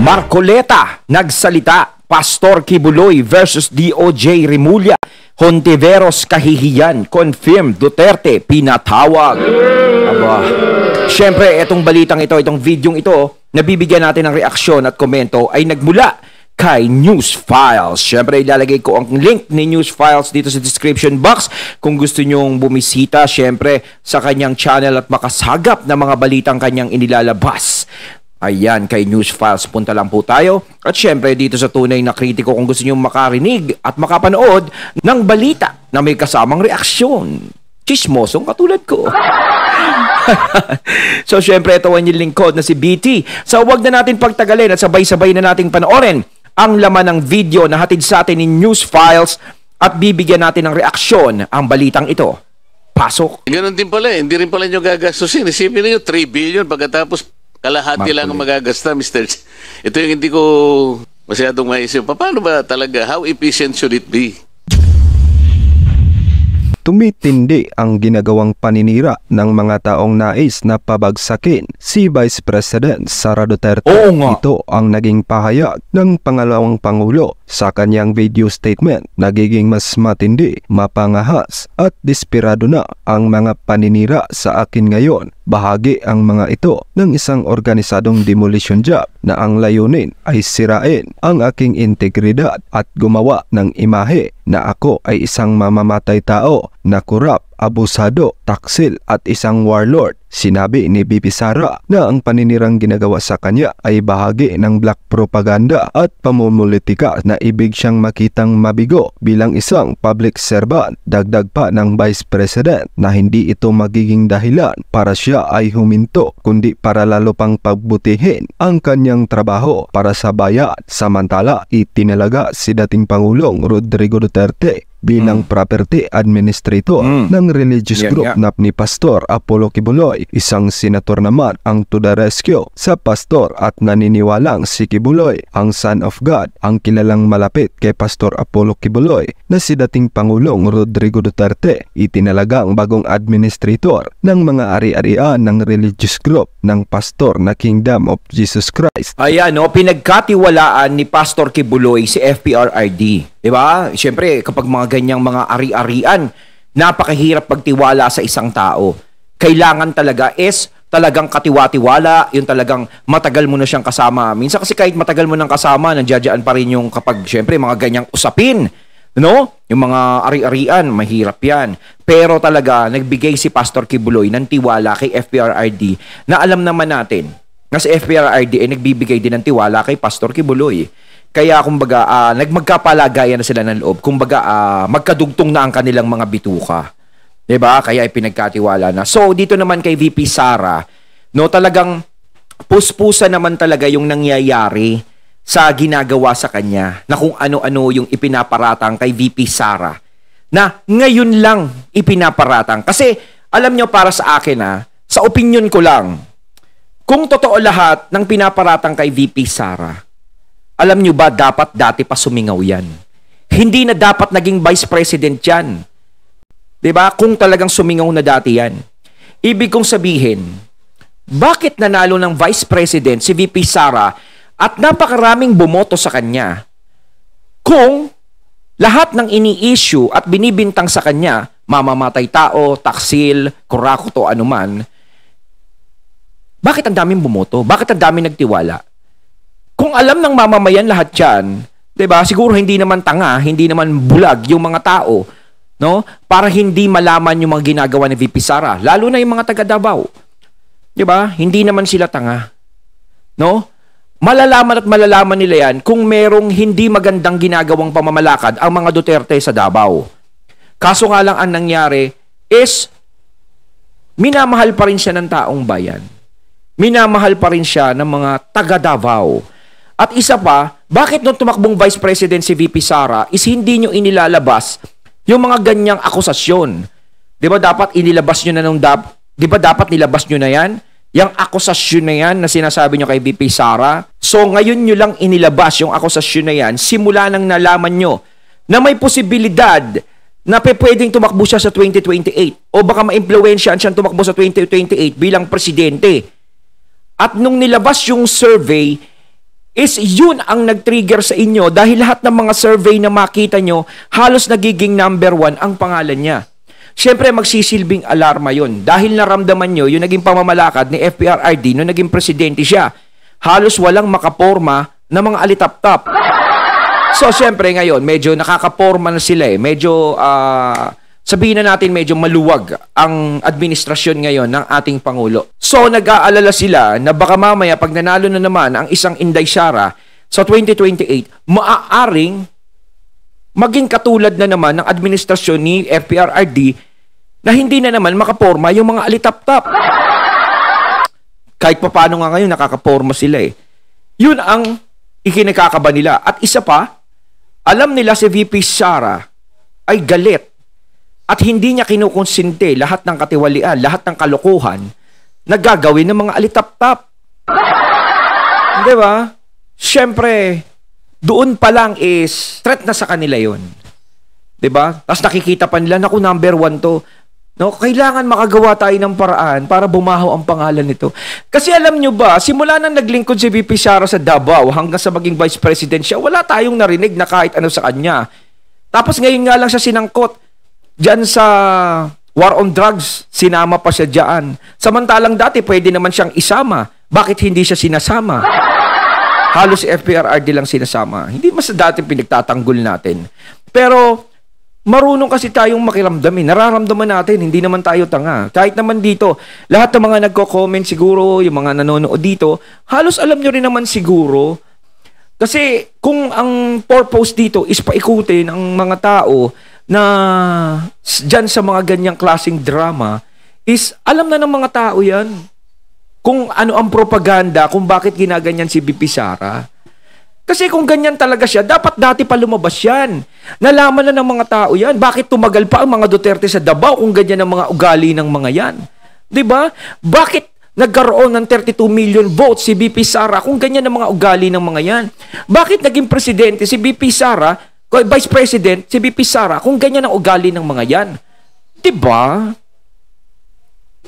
Marcoleta nagsalita, Pastor Kibuloy versus DOJ Rimulya, Hontiveros kahihiyan, confirmed Duterte pinatawag. Aba, syempre itong balitang ito, itong videong ito, nabibigyan natin ng reaksyon at komento ay nagmula kay News Files. Syempre ilalagay ko ang link ni News Files dito sa description box kung gusto nyong bumisita syempre sa kanyang channel at makasagap ng mga balitang kanyang inilalabas. Ayan, kay News Files punta lang po tayo. At syempre dito sa Tunay na Kritiko kung gusto nyo makarinig at makapanood ng balita na may kasamang reaksyon. Chismosong katulad ko. So syempre ito ang yung lingkod na si BT. So wag na natin pagtagalin at sabay-sabay na nating panoorin ang laman ng video na hatid sa atin ni News Files at bibigyan natin ng reaksyon ang balitang ito. Pasok. Ganun din pala hindi rin pala nyo gagastusin. Isipin niyo 3 billion pagkatapos kalahati lang ang magagasta, Mr. Ito yung hindi ko masyadong maisip. Paano ba talaga? How efficient should it be? Tumitindi ang ginagawang paninira ng mga taong nais na pabagsakin si Vice President Sara Duterte. Ito ang naging pahayag ng pangalawang Pangulo sa kanyang video statement. Nagiging mas matindi, mapangahas at desperado na ang mga paninira sa akin ngayon. Bahagi ang mga ito ng isang organisadong demolition job na ang layunin ay sirain ang aking integridad at gumawa ng imahe na ako ay isang mamamatay tao na korap, abusado, taksil at isang warlord. Sinabi ni BP Sara na ang paninirang ginagawa sa kanya ay bahagi ng black propaganda at pamumulitika na ibig siyang makitang mabigo bilang isang public servant. Dagdag pa ng Vice President na hindi ito magiging dahilan para siya ay huminto kundi para lalo pang pagbutihin ang kanyang trabaho para sa bayan. Samantala, itinalaga si dating Pangulong Rodrigo Duterte bilang property administrator ng religious group na ni Pastor Apollo Kibuloy. Isang senator naman ang to the rescue sa pastor at naniniwalang si Kibuloy, ang Son of God, ang kilalang malapit kay Pastor Apollo Kibuloy na si dating Pangulong Rodrigo Duterte. Itinalaga ang bagong administrator ng mga ari-arian ng religious group ng pastor na Kingdom of Jesus Christ. Ayan, pinagkatiwalaan ni Pastor Kibuloy si FPRRD. Diba? Siyempre, kapag mga ganyang mga ari-arian, napakahirap pagtiwala sa isang tao. Kailangan talaga is talagang katiwa-tiwala, yung talagang matagal mo na siyang kasama. Minsan kasi kahit matagal mo nang kasama, nandiyadyaan pa rin yung kapag siyempre mga ganyang usapin. No? Yung mga ari-arian, mahirap yan. Pero talaga, nagbigay si Pastor Kibuloy ng tiwala kay FPRRD na alam naman natin na si FPRRD ay nagbibigay din ng tiwala kay Pastor Kibuloy. Kaya kumbaga, nagmagkapalagayan na sila ng loob. Kumbaga, magkadugtong na ang kanilang mga bituka. Diba? Kaya pinagkatiwala na. So, dito naman kay VP Sara, no, talagang puspusa naman talaga yung nangyayari sa ginagawa sa kanya na kung ano-ano yung ipinaparatang kay VP Sara na ngayon lang ipinaparatang. Kasi, alam nyo para sa akin sa opinion ko lang, kung totoo lahat ng pinaparatang kay VP Sara, alam nyo ba, dapat dati pa sumingaw yan. Hindi na dapat naging vice president yan. Diba? Kung talagang sumingaw na dati yan. Ibig kong sabihin, bakit nanalo ng vice president si VP Sara at napakaraming bumoto sa kanya kung lahat ng ini-issue at binibintang sa kanya, mamamatay tao, taksil, kurakuto, anuman, bakit ang daming bumoto? Bakit ang daming nagtiwala? Kung alam ng mamamayan lahat yan, diba, siguro hindi naman tanga, hindi naman bulag yung mga tao, no? Para hindi malaman yung mga ginagawa ni VP Sara, lalo na yung mga taga Davao. Diba? Hindi naman sila tanga. No? Malalaman at malalaman nila yan kung merong hindi magandang ginagawang pamamalakad ang mga Duterte sa Davao. Kaso nga lang ang nangyari is minamahal pa rin siya ng taong bayan. Minamahal pa rin siya ng mga taga Davao. At isa pa, bakit nung tumakbong Vice President si VP Sara is hindi nyo inilalabas yung mga ganyang akusasyon? Di ba dapat inilabas nyo na di ba dapat nilabas nyo na yan? Yung akusasyon na yan na sinasabi nyo kay VP Sara? So ngayon nyo lang inilabas yung akusasyon na yan simula nang nalaman nyo na may posibilidad na pwedeng tumakbo siya sa 2028 o baka ma-impluwensyahan siyang tumakbo sa 2028 bilang presidente. At nung nilabas yung survey, is yun ang nag-trigger sa inyo dahil lahat ng mga survey na makita nyo, halos nagiging number 1 ang pangalan niya. Siyempre, magsisilbing alarma yun. Dahil naramdaman nyo yung naging pamamalakad ni FPRRD nung naging presidente siya. Halos walang makaporma na mga alitap-tap. So, siyempre ngayon, medyo nakakaporma na sila eh. Medyo, sabihin na natin medyo maluwag ang administrasyon ngayon ng ating Pangulo. So, nag-aalala sila na baka mamaya pag nanalo na naman ang isang Inday Sara sa 2028, maaaring maging katulad na naman ng administrasyon ni FPRRD na hindi na naman makaporma yung mga alitap-tap. Kahit pa paano nga ngayon, nakakaporma sila eh. Yun ang ikinakakaba nila. At isa pa, alam nila si VP Sara ay galit at hindi niya kinukonsinte lahat ng katiwalian, lahat ng kalokohan na gagawin ng mga alitap-tap. Di ba? Siyempre, doon pa lang is threat na sa kanila yon, 'di ba? Tapos nakikita pa nila, naku, number 1 to. No, kailangan makagawa tayo ng paraan para bumaho ang pangalan nito. Kasi alam nyo ba, simula nang naglingkod si VP Sara sa Davao hanggang sa maging vice president siya, wala tayong narinig na kahit ano sa kanya. Tapos ngayon nga lang siya sinangkot diyan sa war on drugs, sinama pa siya diyan. Samantalang dati pwede naman siyang isama. Bakit hindi siya sinasama? Halos FPRRD lang sinasama. Hindi mas dati pinagtatanggol natin. Pero marunong kasi tayong makiramdamin. Nararamdaman natin, hindi naman tayo tanga. Kahit naman dito, lahat ng mga nagko-comment siguro, yung mga nanonood dito, halos alam nyo rin naman siguro. Kasi kung ang purpose dito is paikutin ang mga tao na dyan sa mga ganyang klaseng drama, is alam na ng mga tao yan kung ano ang propaganda, kung bakit ginaganyan si VP Sara. Kasi kung ganyan talaga siya, dapat dati pa lumabas yan. Nalaman na ng mga tao yan. Bakit tumagal pa ang mga Duterte sa Davao kung ganyan ang mga ugali ng mga yan? Diba? Bakit nagkaroon ng 32 million votes si VP Sara kung ganyan ang mga ugali ng mga yan? Bakit naging presidente si VP Sara, vice president si VP Sara kung ganyan ang ugali ng mga yan? Diba?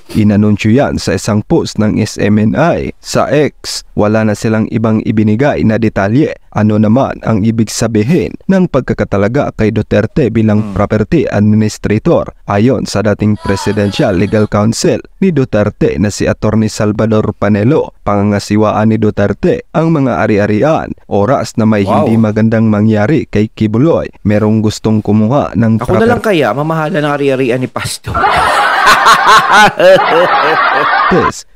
Inanunsyo yan sa isang post ng SMNI sa X. Wala na silang ibang ibinigay na detalye. Ano naman ang ibig sabihin ng pagkakatalaga kay Duterte bilang property administrator ayon sa dating Presidential Legal Counsel ni Duterte na si Attorney Salvador Panelo. Pangangasiwaan ni Duterte ang mga ari-arian. Oras na may hindi magandang mangyari kay Kibuloy, merong gustong kumuha ng Ako na lang kaya mamahala ng ari-arian ni Pastor.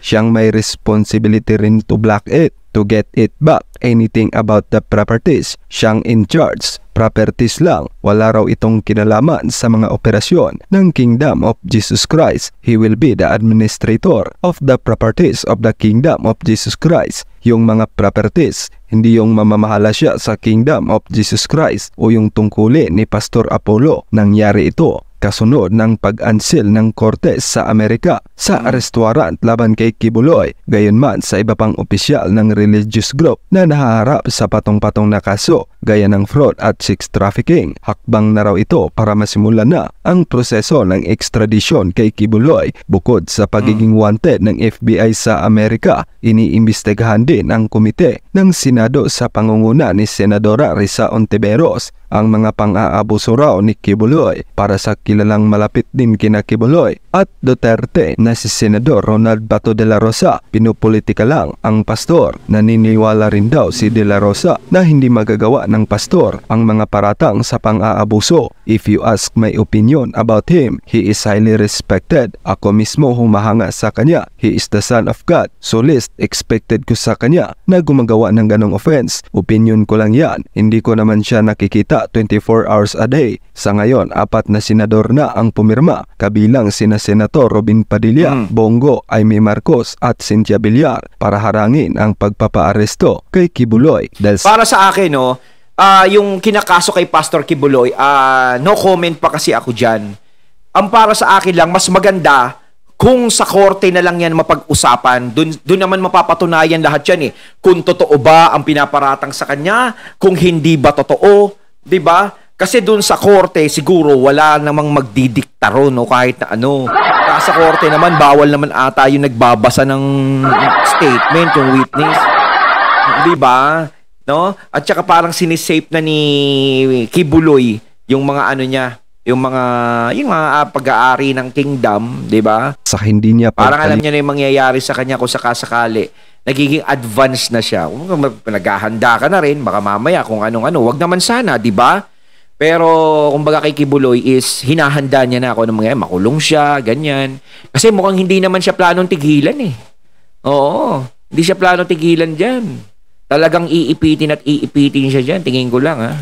Siyang may responsibility rin to block it, to get it back. Anything about the properties, siyang in charge. Properties lang, wala raw itong kinalaman sa mga operasyon ng Kingdom of Jesus Christ. He will be the administrator of the properties of the Kingdom of Jesus Christ. Yung mga properties, hindi yung mamamahala siya sa Kingdom of Jesus Christ o yung tungkulin ni Pastor Apollo. Nangyari ito kasunod ng pag-ansil ng Korte sa Amerika sa restaurant laban kay Kibuloy, gayunman sa iba pang opisyal ng religious group na nahaharap sa patong-patong na kaso gaya ng fraud at sex trafficking. Hakbang na raw ito para masimulan na ang proseso ng extradition kay Kibuloy. Bukod sa pagiging wanted ng FBI sa Amerika, iniimbestigahan din ang komite ng Senado sa pangunguna ni Senadora Risa Ontiveros ang mga pang-aabuso raw ni Kibuloy. Para sa kilalang malapit din kina Kibuloy at Duterte na si Senador Ronald Bato de la Rosa, pinupolitika lang ang pastor. Naniniwala rin daw si de la Rosa na hindi magagawa ng pastor ang mga paratang sa pang-aabuso. If you ask my opinion about him, he is highly respected. Ako mismo humahanga sa kanya. He is the son of God. So least expected ko sa kanya na gumagawa ng ganong offense. Opinion ko lang yan. Hindi ko naman siya nakikita 24 hours a day. Sa ngayon, 4 na senador na ang pumirma, kabilang sina Senator Robin Padilla, Bongo, Aimee Marcos at Cynthia Villar para harangin ang pagpapaaresto kay Kibuloy. Para sa akin, no, yung kinakaso kay Pastor Kibuloy, no comment pa kasi ako dyan. Ang para sa akin lang, mas maganda kung sa korte na lang yan mapag-usapan. Doon naman mapapatunayan lahat yan eh. Kung totoo ba ang pinaparatang sa kanya, kung hindi ba totoo, 'di ba? Kasi doon sa korte siguro wala namang magdidikta ron o kahit na ano. Sa korte naman bawal naman ata yung nagbabasa ng statement, yung witness. 'Di ba? no? At saka parang sinisape na ni Kibuloy yung mga ano niya, yung mga pag-aari ng kingdom, 'di ba? Sa hindi niya Parang alam niya na yung mangyayari sa kanya kung sakasakali. Nagiging advanced na siya. Kung naghahanda ka na rin, baka mamaya kung anong-ano. Wag naman sana, 'di ba? Pero kumbaga kay Kibuloy is hinahanda niya na ako ng mga makulong siya, ganyan. Kasi mukhang hindi naman siya planong tigilan eh. Oo, hindi siya planong tigilan diyan. Talagang iipitin at iipitin siya diyan, tingin ko lang ha.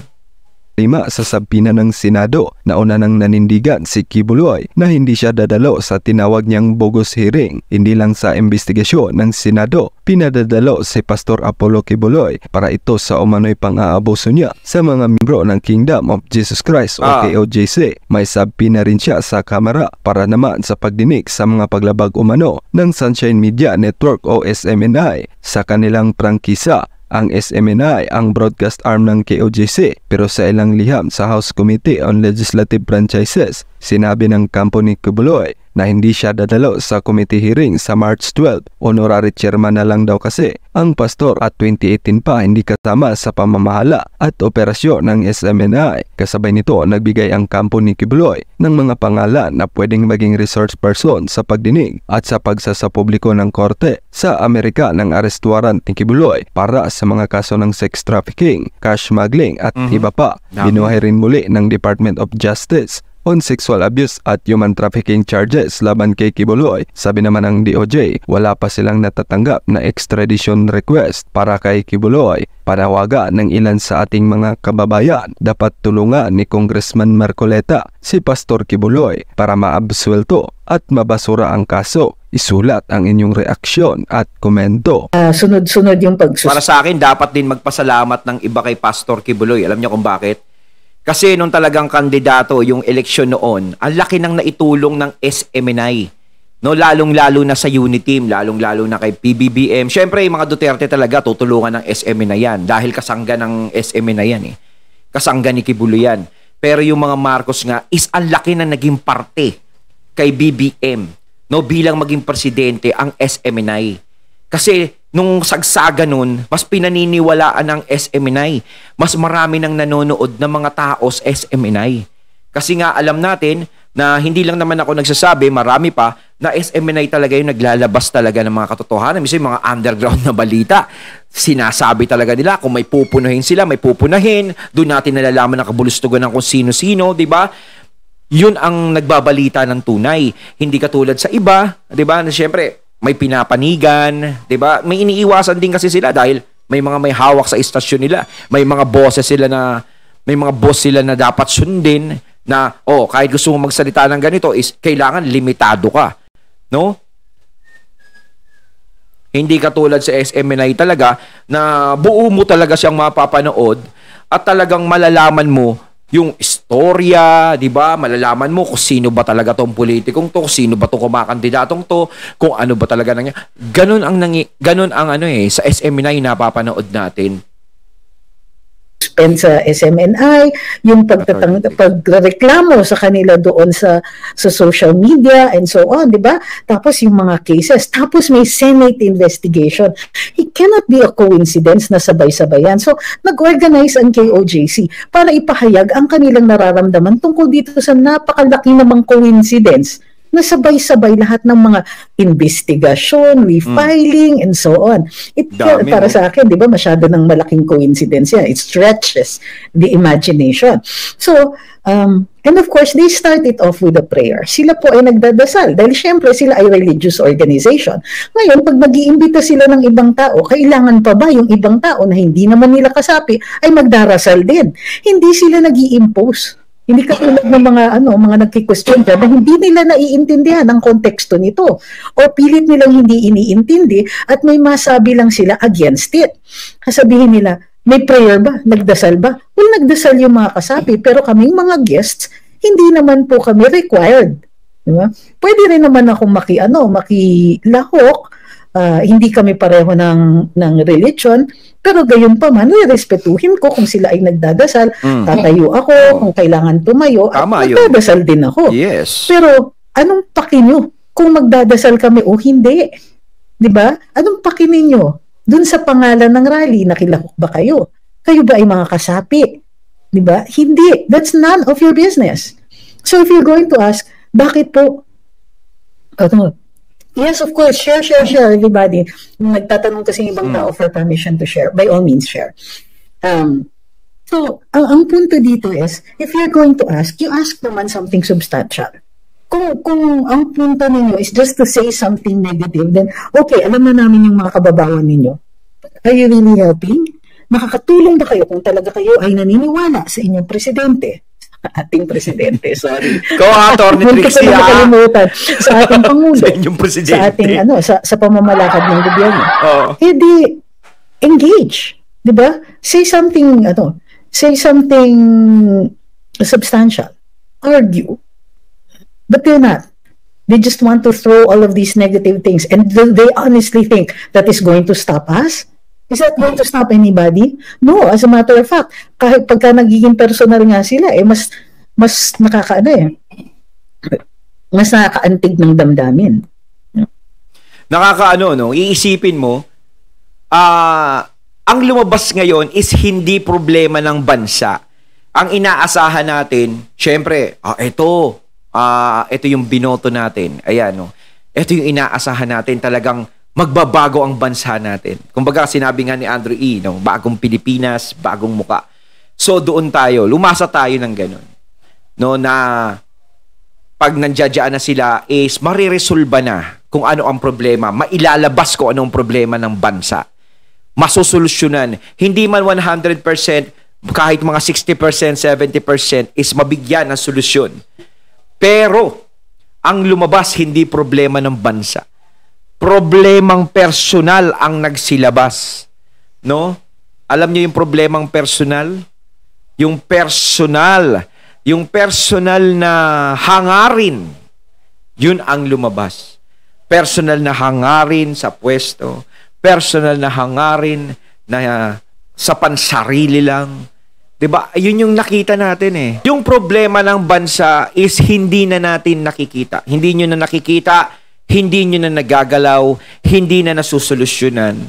5 sa sabina ng Senado na una nang nanindigan si Kibuloy na hindi siya dadalo sa tinawag niyang bogus hearing. Hindi lang sa investigasyon ng Senado, pinadadalo si Pastor Apollo Kibuloy para ito sa umano'y pang-aabuso niya sa mga membro ng Kingdom of Jesus Christ o KOJC. May sabina rin siya sa kamera para naman sa pagdinig sa mga paglabag umano ng Sunshine Media Network o SMNI sa kanilang prangkisa. Ang SMNI ang broadcast arm ng KOJC, pero sa ilang liham sa House Committee on Legislative Franchises, sinabi ng kampo ni Kibuloy na hindi siya dadalo sa committee hearing sa March 12. Honorary chairman na lang daw kasi ang pastor at 2018 pa hindi kasama sa pamamahala at operasyon ng SMNI. Kasabay nito, nagbigay ang kampo ni Kibuloy ng mga pangalan na pwedeng maging resource person sa pagdinig at sa pagsasapubliko ng korte sa Amerika ng arrest warrant ni Kibuloy para sa mga kaso ng sex trafficking, cash smuggling at iba pa. Binuhay rin muli ng Department of Justice on sexual abuse at human trafficking charges laban kay Kibuloy. Sabi naman ng DOJ, wala pa silang natatanggap na extradition request para kay Kibuloy. Panawagan ng ilan sa ating mga kababayan, dapat tulungan ni Congressman Marcoleta si Pastor Kibuloy para maabsuelto at mabasura ang kaso. Isulat ang inyong reaksyon at komento. Sunod-sunod yung Para sa akin, dapat din magpasalamat ng iba kay Pastor Kibuloy. Alam niyo kung bakit? Kasi nung talagang kandidato yung eleksyon noon, ang laki nang naitulong ng SMNI. No, lalong-lalo na sa Uniteam, lalong-lalo na kay PBBM. Syempre, yung mga Duterte talaga tutulungan ng SMNI yan dahil kasangga ng SMNI yan eh. Kasangga ni Kibuloy yan. Pero yung mga Marcos nga is ang laki na naging parte kay BBM. No, bilang maging presidente ang SMNI. Kasi nung sagsaga nun, mas pinaniniwalaan ng SMNI. Mas marami nang nanonood ng mga tao sa SMNI. Kasi nga alam natin na hindi lang naman ako nagsasabi, marami pa, na SMNI talaga yung naglalabas talaga ng mga katotohanan. Minsan yung mga underground na balita, sinasabi talaga nila kung may pupunahin sila, may pupunahin. Doon natin nalalaman ang kabulustugan ng kung sino-sino, di ba? Yun ang nagbabalita ng tunay. Hindi katulad sa iba, di ba? Na siyempre, may pinapanigan, 'di ba? May iniiwasan din kasi sila dahil may hawak sa istasyon nila. May mga boss sila na dapat sundin na kahit gusto mo magsalita ng ganito is kailangan limitado ka, no? Hindi katulad sa SMNI talaga na buo mo talaga siyang mapapanood at talagang malalaman mo yung istorya, di ba? Malalaman mo kung sino ba talaga tong politikong to, kung sino ba tong kumakandidatong to, kung ano ba talaga nangyari. Ganun ang sa SMNI napapanood natin. Sa SMNI, yung pagreklamo sa kanila doon sa social media and so on, di ba? Tapos yung mga cases, tapos may Senate investigation. It cannot be a coincidence na sabay-sabayan. So, nag-organize ang KOJC para ipahayag ang kanilang nararamdaman tungkol dito sa napakalaki namang coincidence na sabay-sabay lahat ng mga investigasyon, refiling, and so on. Para sa akin, di ba, masyado ng malaking coincidence yan. It stretches the imagination. So, and of course, they start it off with a prayer. Sila po ay nagdadasal dahil syempre sila ay religious organization. Ngayon, pag mag-iimbita sila ng ibang tao, kailangan pa ba yung ibang tao na hindi naman nila kasapi ay magdarasal din? Hindi sila nag-i-impose. Hindi katulad ng mga nagki-question dyan na hindi nila naiintindihan ang konteksto nito o pilit nilang hindi iniintindi at may masabi lang sila against it. Sabihin nila, may prayer ba? Nagdasal ba? Well, nagdasal yung mga kasapi pero kaming mga guests, hindi naman po kami required. Diba? Pwede rin naman akong makilahok, hindi kami pareho ng religion, pero gayon pa man, respetuhin ko kung sila ay nagdadasal, tatayo ako kung kailangan tumayo, at magdadasal din ako. Yes. Pero anong paki nyo kung magdadasal kami o hindi? Diba? Anong paki ninyo Dun sa pangalan ng rally, nakilahok ba kayo? Kayo ba ay mga kasapi? Di ba? Hindi. That's none of your business. So if you're going to ask, bakit po? Yes, of course. Share, everybody. Nagtatanong kasi ibang tao for permission to share. By all means, share. So, ang punto dito is, if you're going to ask, you ask naman something substantial. Kung ang punto ninyo is just to say something negative, then, okay, alam na namin yung mga kababawan ninyo. Are you really helping? Makakatulong ba kayo kung talaga kayo ay naniniwala sa inyong presidente? Ating presidente, sorry. Attorney Trixie, sa ating Pangulo. Sa inyong presidente. Sa ating, sa pamamalakad ng gobyerno. Di, engage. Di ba? Say something substantial. Argue. But they're not. They just want to throw all of these negative things. And they honestly think that is going to stop us? Is that going to stop anybody? No, as a matter of fact, kahit pagka nagiging personal nga sila, mas nakakaantig ng damdamin. Iisipin mo, ang lumabas ngayon is hindi problema ng bansa. Ang inaasahan natin, syempre, ito yung binoto natin. Ayan, ito yung inaasahan natin, talagang magbabago ang bansa natin. Kumbaga, sinabi nga ni Andrew E., bagong Pilipinas, bagong muka. So, doon tayo, lumasa tayo ng ganun. Na pag nandiyadyaan na sila is mariresolba na kung ano ang problema, mailalabas ko anong problema ng bansa. Masusolusyonan. Hindi man 100%, kahit mga 60%, 70% is mabigyan ng solusyon. Pero, ang lumabas hindi problema ng bansa. Problemang personal ang nagsilabas. No? Alam niyo yung problemang personal? Yung personal na hangarin, yun ang lumabas. Personal na hangarin sa pwesto, personal na hangarin na sa pansarili lang. 'Di ba? Yun yung nakita natin . Yung problema ng bansa is hindi na natin nakikita. Hindi nyo na nakikita, hindi nyo na nagagalaw, hindi na nasusolusyonan.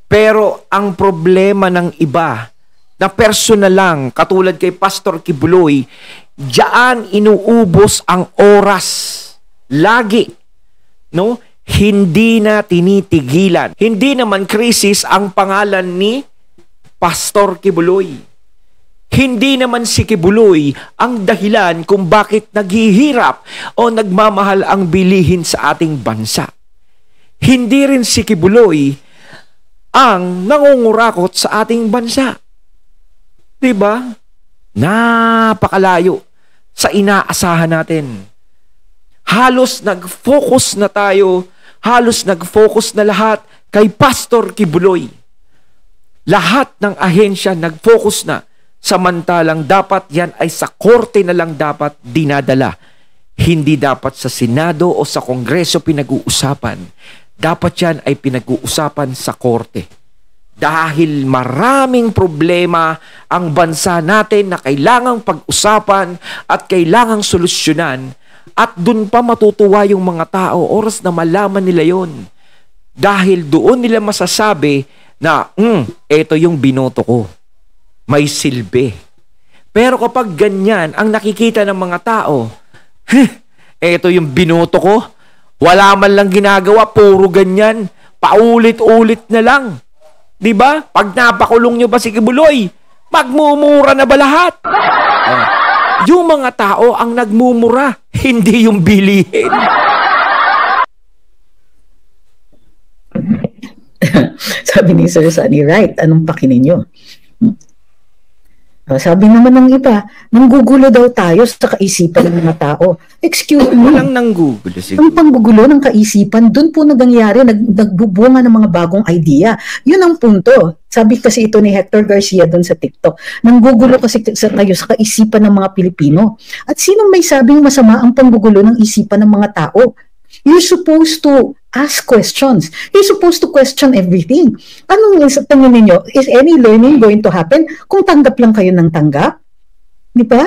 Pero ang problema ng iba, na personal lang, katulad kay Pastor Kibuloy, diyan inuubos ang oras. Lagi. No? Hindi na tinitigilan. Hindi naman krisis ang pangalan ni Pastor Kibuloy. Hindi naman si Kibuloy ang dahilan kung bakit naghihirap o nagmamahal ang bilihin sa ating bansa. Hindi rin si Kibuloy ang nangungurakot sa ating bansa. Diba? Napakalayo sa inaasahan natin. Halos nag-focus na tayo, halos nag-focus na lahat kay Pastor Kibuloy. Lahat ng ahensya nag-focus na. Samantalang dapat yan ay sa korte na lang dapat dinadala. Hindi dapat sa Senado o sa Kongreso pinag-uusapan. Dapat yan ay pinag-uusapan sa korte. Dahil maraming problema ang bansa natin na kailangang pag-usapan at kailangang solusyonan. At dun pa matutuwa yung mga tao oras na malaman nila yon. Dahil doon nila masasabi na, eto yung binoto ko. May silbi. Pero kapag ganyan ang nakikita ng mga tao, eto yung binoto ko, wala man lang ginagawa, puro ganyan, paulit-ulit na lang. Diba? Pag napakulong nyo ba si Kibuloy, magmumura na ba lahat? Yung mga tao ang nagmumura, hindi yung bilihin. Sabi ni Sir Sunny, right, anong pakinin nyo? Sabi naman ng iba, nanggugulo daw tayo sa kaisipan ng mga tao. Excuse me. Walang nanggugulo. Ang panggugulo ng kaisipan, doon po nangyayari, nagbubunga ng mga bagong idea. Yun ang punto. Sabi kasi ito ni Hector Garcia doon sa TikTok. Nanggugulo kasi tayo sa kaisipan ng mga Pilipino. At sino may sabing masama ang panggugulo ng isipan ng mga tao? You're supposed to ask questions. You're supposed to question everything. Anong tingin ninyo? Is any learning going to happen kung tanggap lang kayo ng tanggap? Di ba?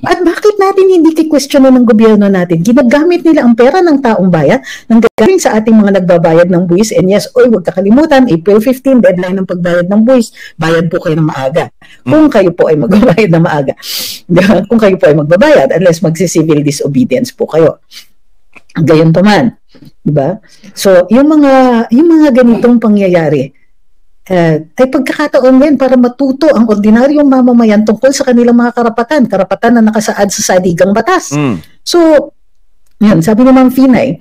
At bakit natin hindi kikwestiyonan ng gobyerno natin? Ginagamit nila ang pera ng taong bayan nang gagawin sa ating mga nagbabayad ng buwis. And yes, huwag kakalimutan, April 15, deadline ng pagbayad ng buwis. Bayad po kayo ng maaga. Kung kayo po ay magbabayad ng maaga. Kung kayo po ay magbabayad, unless magsi-civil disobedience po kayo. Gayon to man. Diba? So, yung mga ganitong pangyayari, ay pagkakataon din para matuto ang ordinaryong mamamayan tungkol sa kanilang mga karapatan na nakasaad sa saligang batas. So, yan, sabi ni Ma'am Finay,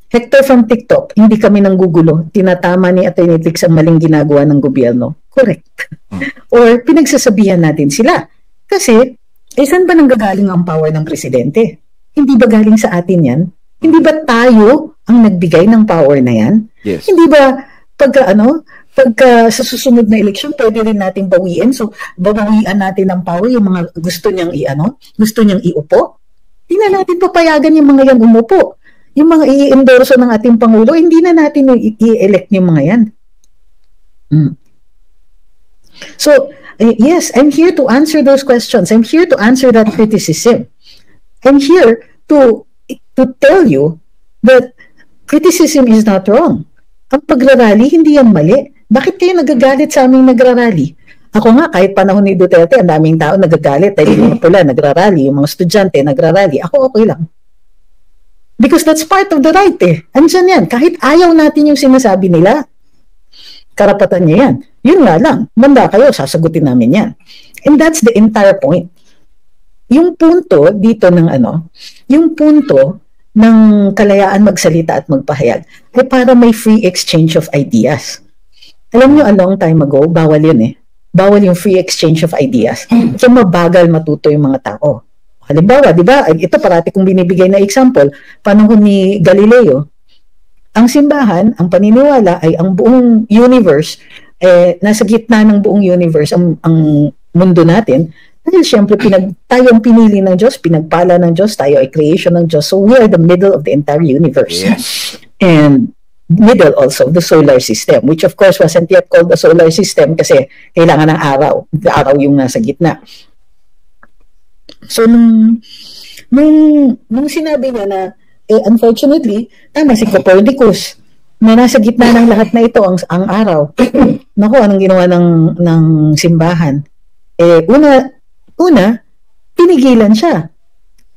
Hector from TikTok, hindi kami nanggugulo, tinatama ni Atty. Trix ang maling ginagawa ng gobyerno. Correct. Or pinagsasabihan natin sila. Kasi, saan ba nanggagaling ang power ng presidente? Hindi ba galing sa atin yan? Hindi ba tayo ang nagbigay ng power na yan? Yes. Hindi ba pagka sa susunod na eleksyon, pwede rin nating bawiin. So, babawian natin ng power yung mga gusto niyang iupo. Hindi na natin papayagan yung mga yan umupo. Yung mga i-endorso ng ating Pangulo, hindi na natin i-elect yung mga yan. So, yes, I'm here to answer those questions. I'm here to answer that criticism. I'm here to tell you that criticism is not wrong. Ang pagrarally, hindi yan mali. Bakit kayo nagagalit sa aming nagrarally? Ako nga, kahit panahon ni Duterte, ang daming tao nagagalit. Dahil yung mga pula nagrarally, yung mga estudyante nagrarally. Ako okay lang. Because that's part of the right eh. Andyan yan. Kahit ayaw natin yung sinasabi nila, karapatan niya yan. Yun nga lang. Manda kayo, sasagutin namin yan. And that's the entire point. Yung punto dito ng yung punto ng kalayaan magsalita at magpahayag ay para may free exchange of ideas. Alam nyo, a long time ago, bawal yun eh. Bawal yung free exchange of ideas. So mabagal matuto yung mga tao. Halimbawa, di ba, ito parati kong binibigay na example, panahon ni Galileo, ang simbahan, ang paniniwala ay ang buong universe, nasa gitna ng buong universe, ang mundo natin. Dahil siyempre, tayo ang pinili ng Diyos, pinagpala ng Diyos, tayo ay creation ng Diyos. So we are the middle of the entire universe. Yes. And middle also, the solar system, which of course wasn't yet called the solar system kasi kailangan ng araw. The araw yung nasa gitna. So, nung sinabi niya na, unfortunately, tama si Copernicus, na nasa gitna ng lahat na ito ang araw. Naku, anong ginawa ng simbahan? Una, pinigilan siya.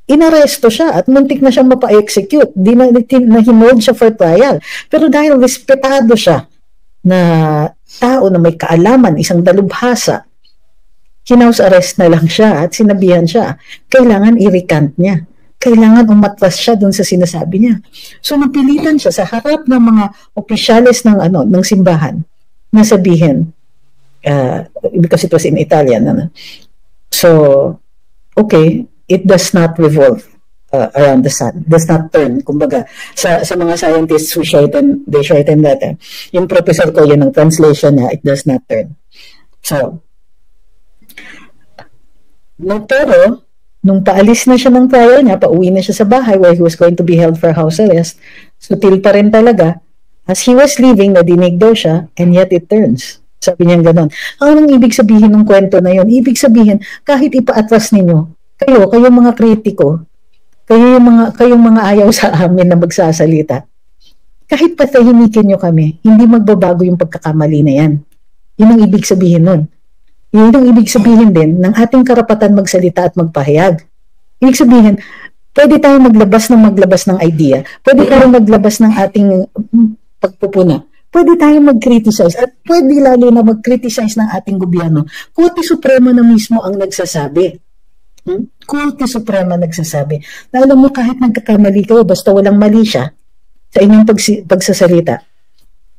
Inaresto siya at muntik na siyang mapa-execute. Hinold siya for trial. Pero dahil respetado siya na tao na may kaalaman, isang dalubhasa, hinaus arrest na lang siya at sinabihan siya, kailangan i-recant niya. Kailangan umatras siya dun sa sinasabi niya. So napilitan siya sa harap ng mga opisyales ng simbahan na sabihin, because it was in Italian. So, okay, it does not revolve around the sun. Does not turn. Kumbaga, sa mga scientists who they shorten that. Yung professor ko, yun ang translation niya, it does not turn. So, pero, nung paalis na siya ng trial niya, pauwi na siya sa bahay where he was going to be held for house arrest, sutil pa rin talaga. As he was leaving, nadinig daw siya, and yet it turns. Sabi niya gano'n. Anong ibig sabihin ng kwento na yun? Ibig sabihin, kahit ipaatras ninyo, kayong mga kritiko, kayong mga ayaw sa amin na magsasalita, kahit patahimikin nyo kami, hindi magbabago yung pagkakamali na yan. Yun ang ibig sabihin nun. Yun ang ibig sabihin din ng ating karapatan magsalita at magpahayag. Ibig sabihin, pwede tayong maglabas ng idea, pwede tayong maglabas ng ating pagpupuna, pwede tayong mag-criticize at pwede lalo na mag-criticize ng ating gobyerno. Korte Suprema na mismo ang nagsasabi. Korte Suprema nagsasabi na alam mo kahit nagkakamali kayo, basta walang mali siya sa inyong pagsasalita,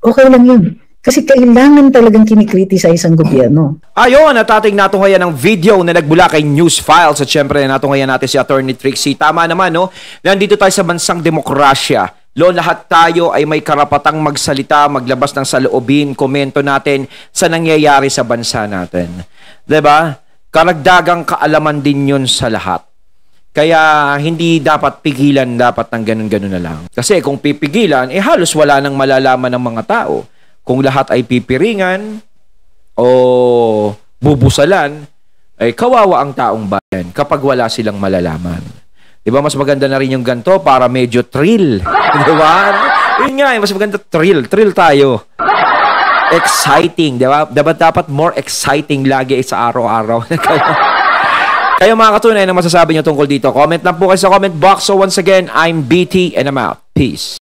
okay lang yun. Kasi kailangan talagang kinikriticize ang gobyerno. Ayun, at ating natunghayan ng video na nagbula kay News Files at syempre natunghayan natin si Atty. Trixie. Tama naman, no? Nandito tayo sa bansang demokrasya. Lahat tayo ay may karapatang magsalita, maglabas ng saloobin, komento natin sa nangyayari sa bansa natin. 'Di ba? Karagdagang kaalaman din 'yun sa lahat. Kaya hindi dapat pigilan dapat ng ganun-ganun na lang. Kasi kung pipigilan, halos wala nang malalaman ng mga tao. Kung lahat ay pipiringan o bubusalan, ay kawawa ang taong bayan kapag wala silang malalaman. Diba, mas maganda na rin yung ganito para medyo thrill. Diba? Yun nga, mas maganda thrill. Thrill tayo. Exciting, diba? Dapat more exciting lagi sa araw-araw. Kayo mga katunay, ano masasabi nyo tungkol dito? Comment lang po kayo sa comment box. So once again, I'm BT and I'm out. Peace.